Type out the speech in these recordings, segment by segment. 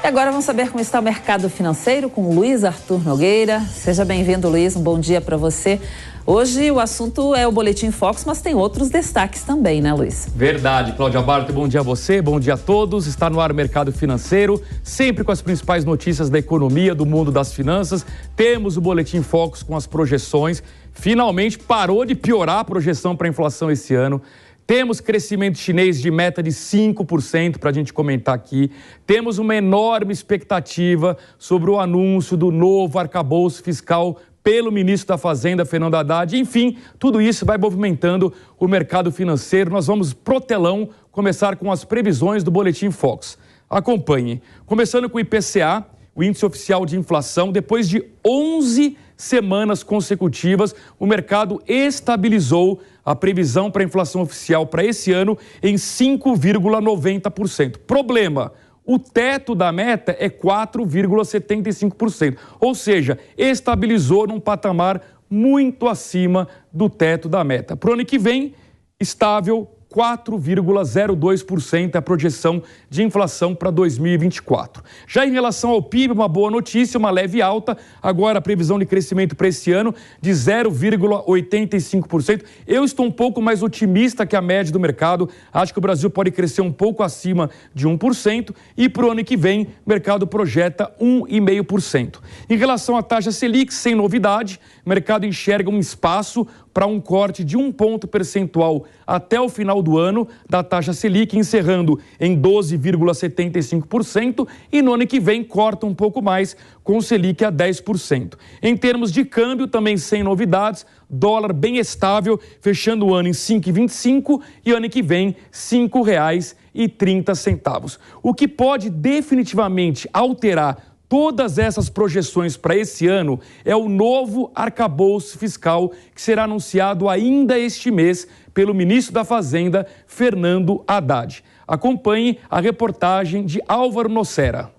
agora vamos saber como está o mercado financeiro com o Luiz Arthur Nogueira. Seja bem-vindo, Luiz, um bom dia para você. Hoje o assunto é o Boletim Focus, mas tem outros destaques também, né, Luiz? Verdade, Cláudia Barto, bom dia a você, bom dia a todos. Está no ar o mercado financeiro, sempre com as principais notícias da economia, do mundo das finanças. Temos o Boletim Focus com as projeções. Finalmente parou de piorar a projeção para a inflação esse ano. Temos crescimento chinês de meta de 5% para a gente comentar aqui. Temos uma enorme expectativa sobre o anúncio do novo arcabouço fiscal pelo ministro da Fazenda, Fernando Haddad. Enfim, tudo isso vai movimentando o mercado financeiro. Nós vamos pro telão começar com as previsões do Boletim Focus. Acompanhe. Começando com o IPCA, o Índice Oficial de Inflação, depois de 11 semanas consecutivas, o mercado estabilizou a previsão para a inflação oficial para esse ano em 5,90%. Problema, o teto da meta é 4,75%, ou seja, estabilizou num patamar muito acima do teto da meta. Para o ano que vem, estável, 4,02% é a projeção de inflação para 2024. Já em relação ao PIB, uma boa notícia, uma leve alta. Agora a previsão de crescimento para esse ano de 0,85%. Eu estou um pouco mais otimista que a média do mercado. Acho que o Brasil pode crescer um pouco acima de 1%. E para o ano que vem, o mercado projeta 1,5%. Em relação à taxa Selic, sem novidade, o mercado enxerga um espaço para um corte de 1 ponto percentual até o final do ano da taxa Selic, encerrando em 12,75%, e no ano que vem corta um pouco mais com o Selic a 10%. Em termos de câmbio, também sem novidades, dólar bem estável, fechando o ano em 5,25 e ano que vem R$ 5,30. O que pode definitivamente alterar todas essas projeções para esse ano é o novo arcabouço fiscal que será anunciado ainda este mês pelo ministro da Fazenda, Fernando Haddad. Acompanhe a reportagem de Álvaro Nocera.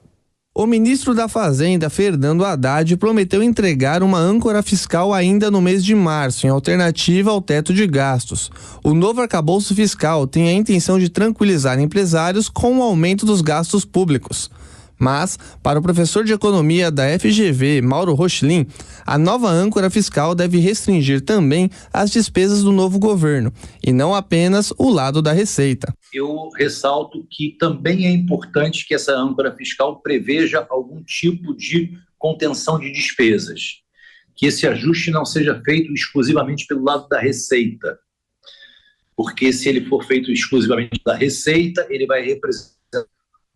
O ministro da Fazenda, Fernando Haddad, prometeu entregar uma âncora fiscal ainda no mês de março, em alternativa ao teto de gastos. O novo arcabouço fiscal tem a intenção de tranquilizar empresários com o aumento dos gastos públicos. Mas, para o professor de economia da FGV, Mauro Rochlin, a nova âncora fiscal deve restringir também as despesas do novo governo, e não apenas o lado da receita. Eu ressalto que também é importante que essa âncora fiscal preveja algum tipo de contenção de despesas, que esse ajuste não seja feito exclusivamente pelo lado da receita, porque se ele for feito exclusivamente da receita, ele vai representar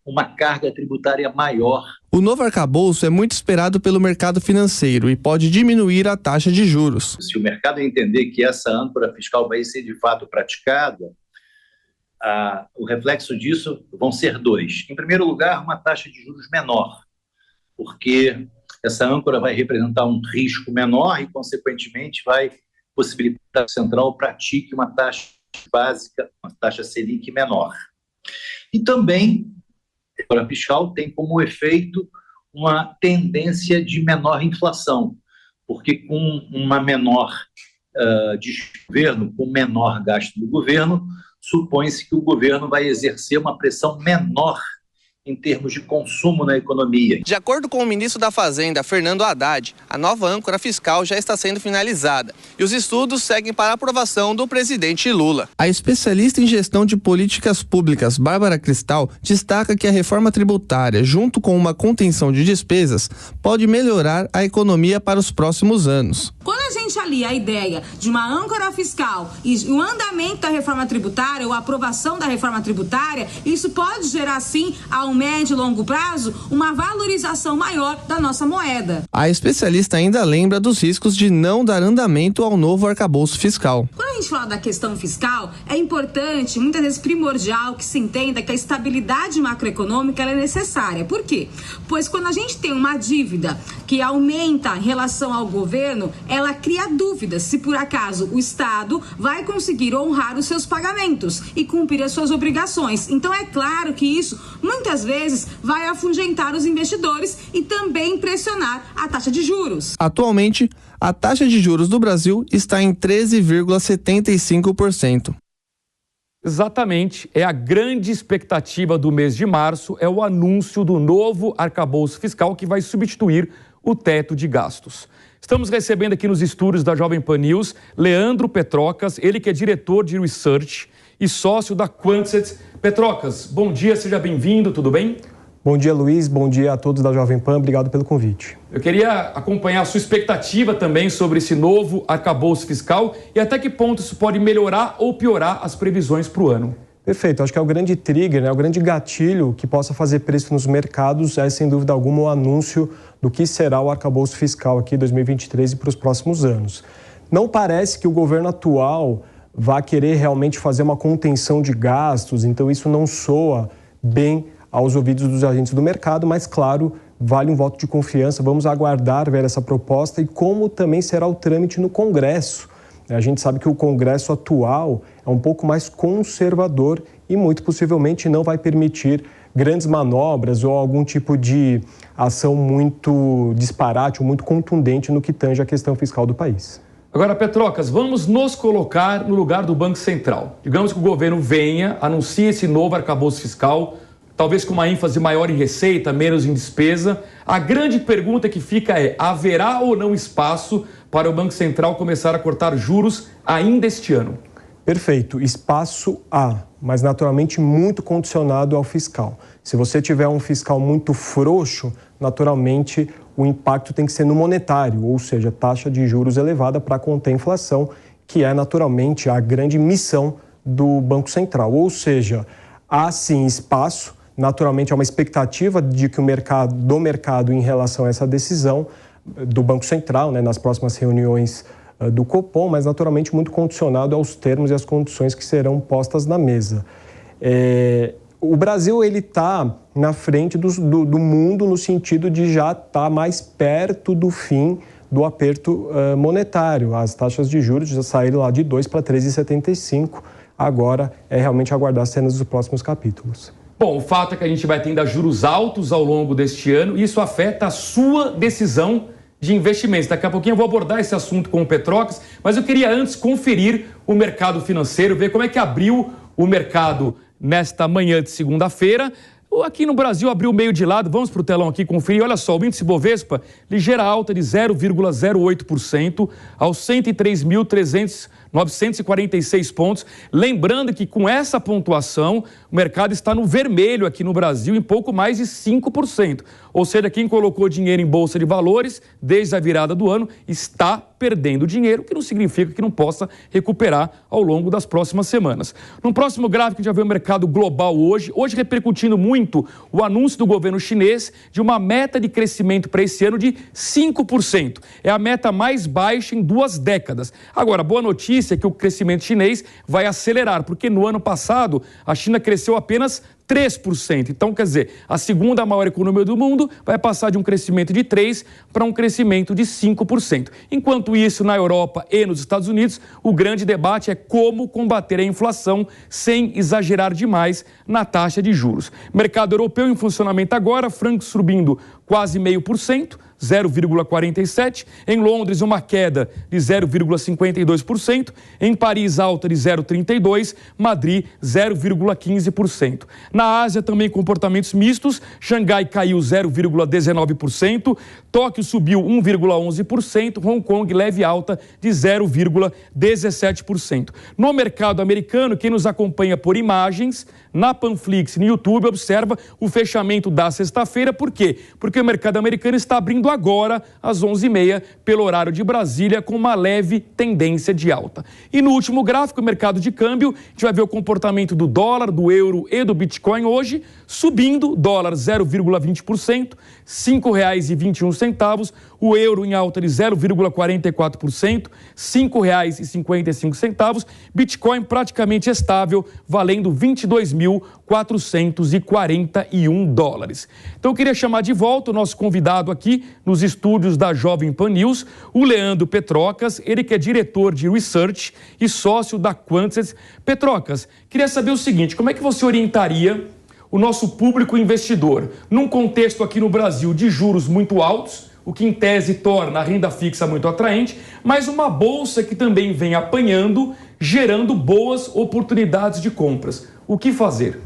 uma carga tributária maior. O novo arcabouço é muito esperado pelo mercado financeiro e pode diminuir a taxa de juros. Se o mercado entender que essa âncora fiscal vai ser de fato praticada, o reflexo disso vão ser dois. Em primeiro lugar, uma taxa de juros menor, porque essa âncora vai representar um risco menor e, consequentemente, vai possibilitar que o Banco Central pratique uma taxa básica, uma taxa Selic menor. E também a âncora fiscal tem como efeito uma tendência de menor inflação, porque com uma menor desgoverno, com menor gasto do governo, supõe-se que o governo vai exercer uma pressão menor em termos de consumo na economia. De acordo com o ministro da Fazenda, Fernando Haddad, a nova âncora fiscal já está sendo finalizada e os estudos seguem para a aprovação do presidente Lula. A especialista em gestão de políticas públicas, Bárbara Cristal, destaca que a reforma tributária, junto com uma contenção de despesas, pode melhorar a economia para os próximos anos. Quando a gente alia a ideia de uma âncora fiscal e o andamento da reforma tributária ou a aprovação da reforma tributária, isso pode gerar, sim, ao médio e longo prazo, uma valorização maior da nossa moeda. A especialista ainda lembra dos riscos de não dar andamento ao novo arcabouço fiscal. Quando a gente fala da questão fiscal, é importante, muitas vezes primordial, que se entenda que a estabilidade macroeconômica ela é necessária. Por quê? Pois quando a gente tem uma dívida que aumenta em relação ao governo, ela cria dúvidas se por acaso o Estado vai conseguir honrar os seus pagamentos e cumprir as suas obrigações. Então é claro que isso muitas vezes vai afugentar os investidores e também pressionar a taxa de juros. Atualmente, a taxa de juros do Brasil está em 13,75%. Exatamente, é a grande expectativa do mês de março, é o anúncio do novo arcabouço fiscal que vai substituir o teto de gastos. Estamos recebendo aqui nos estúdios da Jovem Pan News Leandro Petrocas, ele que é diretor de Research e sócio da Quantset. Petrocas, bom dia, seja bem-vindo, tudo bem? Bom dia, Luiz, bom dia a todos da Jovem Pan, obrigado pelo convite. Eu queria acompanhar a sua expectativa também sobre esse novo arcabouço fiscal e até que ponto isso pode melhorar ou piorar as previsões para o ano. Perfeito, acho que é o grande trigger, né, o grande gatilho que possa fazer preço nos mercados é, sem dúvida alguma, o anúncio do que será o arcabouço fiscal aqui em 2023 e para os próximos anos. Não parece que o governo atual vá querer realmente fazer uma contenção de gastos, então isso não soa bem aos ouvidos dos agentes do mercado, mas, claro, vale um voto de confiança. Vamos aguardar ver essa proposta e como também será o trâmite no Congresso. A gente sabe que o Congresso atual é um pouco mais conservador e muito possivelmente não vai permitir grandes manobras ou algum tipo de ação muito disparate ou muito contundente no que tange a questão fiscal do país. Agora, Petrocas, vamos nos colocar no lugar do Banco Central. Digamos que o governo venha, anuncie esse novo arcabouço fiscal, talvez com uma ênfase maior em receita, menos em despesa. A grande pergunta que fica é: haverá ou não espaço para o Banco Central começar a cortar juros ainda este ano? Perfeito, espaço há, mas naturalmente muito condicionado ao fiscal. Se você tiver um fiscal muito frouxo, naturalmente o impacto tem que ser no monetário, ou seja, taxa de juros elevada para conter a inflação, que é naturalmente a grande missão do Banco Central. Ou seja, há sim espaço. Naturalmente, há uma expectativa de que o mercado em relação a essa decisão do Banco Central, né, nas próximas reuniões do Copom, mas naturalmente muito condicionado aos termos e às condições que serão postas na mesa. O Brasil está na frente do mundo no sentido de já estar mais perto do fim do aperto monetário. As taxas de juros já saíram lá de 2 para 3,75. Agora é realmente aguardar as cenas dos próximos capítulos. Bom, o fato é que a gente vai ter ainda juros altos ao longo deste ano e isso afeta a sua decisão de investimentos. Daqui a pouquinho eu vou abordar esse assunto com o Petrocas, mas eu queria antes conferir o mercado financeiro, ver como é que abriu o mercado nesta manhã de segunda-feira. Aqui no Brasil abriu meio de lado, vamos para o telão aqui conferir. Olha só, o índice Bovespa, ligeira alta de 0,08% aos 103.946 pontos. Lembrando que com essa pontuação, o mercado está no vermelho aqui no Brasil em pouco mais de 5%. Ou seja, quem colocou dinheiro em bolsa de valores desde a virada do ano está perdendo dinheiro, o que não significa que não possa recuperar ao longo das próximas semanas. No próximo gráfico, a gente já vê o mercado global hoje repercutindo muito o anúncio do governo chinês de uma meta de crescimento para esse ano de 5%. É a meta mais baixa em 2 décadas. Agora, a boa notícia é que o crescimento chinês vai acelerar, porque no ano passado a China cresceu apenas 3%. Então, quer dizer, a segunda maior economia do mundo vai passar de um crescimento de 3% para um crescimento de 5%. Enquanto isso, na Europa e nos Estados Unidos, o grande debate é como combater a inflação sem exagerar demais na taxa de juros. Mercado europeu em funcionamento agora, Frankfurt subindo quase 0,5%. 0,47%, em Londres uma queda de 0,52%, em Paris alta de 0,32%, Madrid 0,15%. Na Ásia também comportamentos mistos, Xangai caiu 0,19%, Tóquio subiu 1,11%, Hong Kong leve alta de 0,17%. No mercado americano, quem nos acompanha por imagens, na Panflix, no YouTube, observa o fechamento da sexta-feira. Por quê? Porque o mercado americano está abrindo agora, às 11h30, pelo horário de Brasília, com uma leve tendência de alta. E no último gráfico, o mercado de câmbio, a gente vai ver o comportamento do dólar, do euro e do Bitcoin hoje, subindo, dólar 0,20%, R$ 5,21, o euro em alta de 0,44%, R$ 5,55, Bitcoin praticamente estável, valendo 22.441 dólares. Então eu queria chamar de volta o nosso convidado aqui nos estúdios da Jovem Pan News, o Leandro Petrocas, ele que é diretor de Research e sócio da Quantset. Petrocas, queria saber o seguinte, como é que você orientaria o nosso público investidor num contexto aqui no Brasil de juros muito altos, o que em tese torna a renda fixa muito atraente, mas uma bolsa que também vem apanhando, gerando boas oportunidades de compras. O que fazer?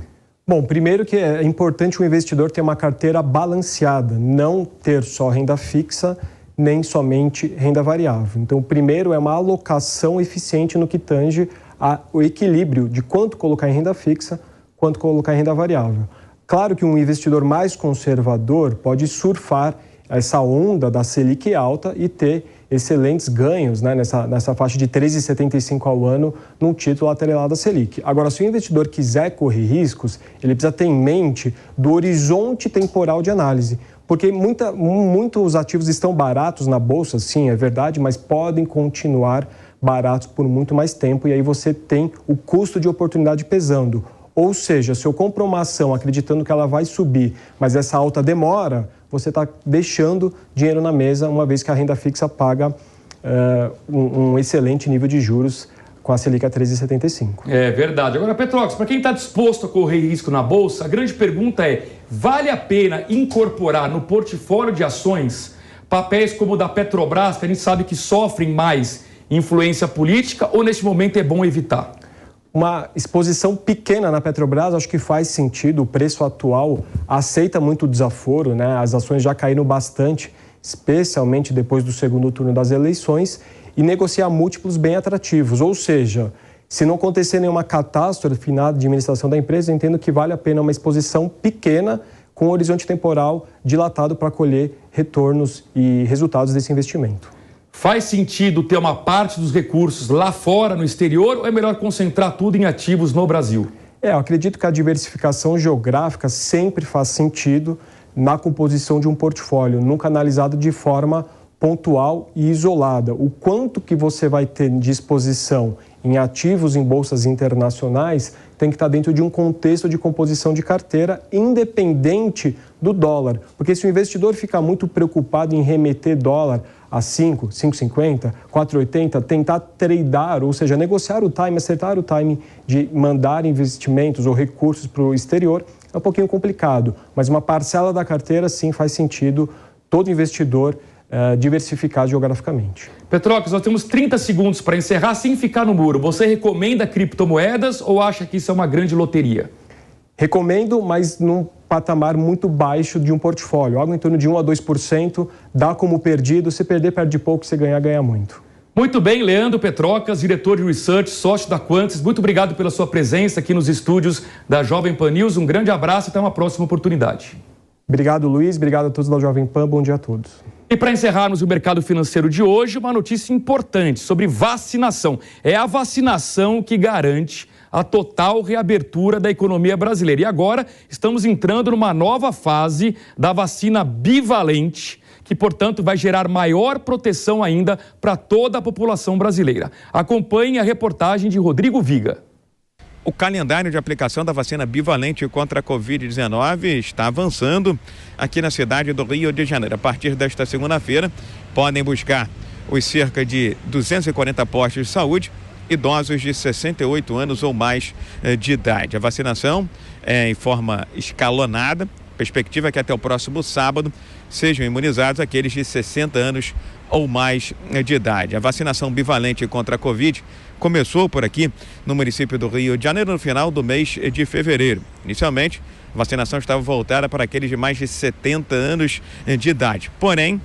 Bom, primeiro que é importante o investidor ter uma carteira balanceada, não ter só renda fixa, nem somente renda variável. Então, o primeiro é uma alocação eficiente no que tange ao equilíbrio de quanto colocar em renda fixa, quanto colocar em renda variável. Claro que um investidor mais conservador pode surfar essa onda da Selic alta e ter excelentes ganhos, né, nessa faixa de 13,75 ao ano num título atrelado à Selic. Agora, se o investidor quiser correr riscos, ele precisa ter em mente do horizonte temporal de análise, porque muitos ativos estão baratos na bolsa, sim, é verdade, mas podem continuar baratos por muito mais tempo e aí você tem o custo de oportunidade pesando. Ou seja, se eu compro uma ação acreditando que ela vai subir, mas essa alta demora, você está deixando dinheiro na mesa, uma vez que a renda fixa paga um excelente nível de juros com a Selic a 13,75. É verdade. Agora, Petrox, para quem está disposto a correr risco na Bolsa, a grande pergunta é, vale a pena incorporar no portfólio de ações papéis como o da Petrobras, que a gente sabe que sofrem mais influência política, ou neste momento é bom evitar? Uma exposição pequena na Petrobras, acho que faz sentido. O preço atual aceita muito desaforo, né? As ações já caíram bastante, especialmente depois do segundo turno das eleições, e negociar múltiplos bem atrativos. Ou seja, se não acontecer nenhuma catástrofe na administração da empresa, eu entendo que vale a pena uma exposição pequena com um horizonte temporal dilatado para colher retornos e resultados desse investimento. Faz sentido ter uma parte dos recursos lá fora, no exterior, ou é melhor concentrar tudo em ativos no Brasil? Eu acredito que a diversificação geográfica sempre faz sentido na composição de um portfólio, nunca analisado de forma pontual e isolada. O quanto que você vai ter de exposição em ativos em bolsas internacionais tem que estar dentro de um contexto de composição de carteira independente do dólar. Porque se o investidor ficar muito preocupado em remeter dólar a 5, 5,50, 4,80, tentar tradear, ou seja, negociar o time, acertar o time de mandar investimentos ou recursos para o exterior, é um pouquinho complicado. Mas uma parcela da carteira, sim, faz sentido todo investidor diversificar geograficamente. Petrox, nós temos 30 segundos para encerrar sem ficar no muro. Você recomenda criptomoedas ou acha que isso é uma grande loteria? Recomendo, mas num patamar muito baixo de um portfólio. Algo em torno de 1 a 2%, dá como perdido. Se perder, perde pouco. Se ganhar, ganha muito. Muito bem, Leandro Petrocas, diretor de Research, sócio da Quantis. Muito obrigado pela sua presença aqui nos estúdios da Jovem Pan News. Um grande abraço e até uma próxima oportunidade. Obrigado, Luiz. Obrigado a todos da Jovem Pan. Bom dia a todos. E para encerrarmos o mercado financeiro de hoje, uma notícia importante sobre vacinação. É a vacinação que garante a total reabertura da economia brasileira. E agora estamos entrando numa nova fase da vacina bivalente, que, portanto, vai gerar maior proteção ainda para toda a população brasileira. Acompanhe a reportagem de Rodrigo Viga. O calendário de aplicação da vacina bivalente contra a Covid-19 está avançando aqui na cidade do Rio de Janeiro. A partir desta segunda-feira, podem buscar os cerca de 240 postos de saúde idosos de 68 anos ou mais de idade. A vacinação é em forma escalonada. A perspectiva é que até o próximo sábado sejam imunizados aqueles de 60 anos ou mais de idade. A vacinação bivalente contra a Covid começou por aqui no município do Rio de Janeiro no final do mês de fevereiro. Inicialmente, a vacinação estava voltada para aqueles de mais de 70 anos de idade. Porém,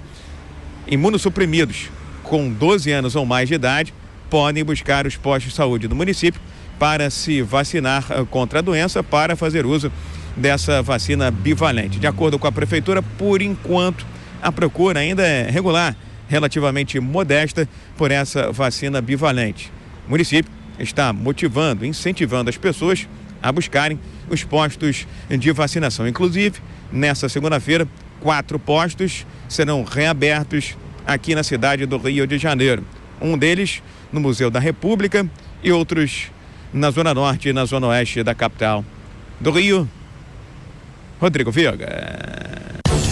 imunossuprimidos com 12 anos ou mais de idade podem buscar os postos de saúde do município para se vacinar contra a doença, para fazer uso dessa vacina bivalente. De acordo com a prefeitura, por enquanto, a procura ainda é regular, relativamente modesta por essa vacina bivalente. O município está motivando, incentivando as pessoas a buscarem os postos de vacinação. Inclusive, nessa segunda-feira, 4 postos serão reabertos aqui na cidade do Rio de Janeiro. Um deles no Museu da República e outros na Zona Norte e na Zona Oeste da capital do Rio. Rodrigo Viga.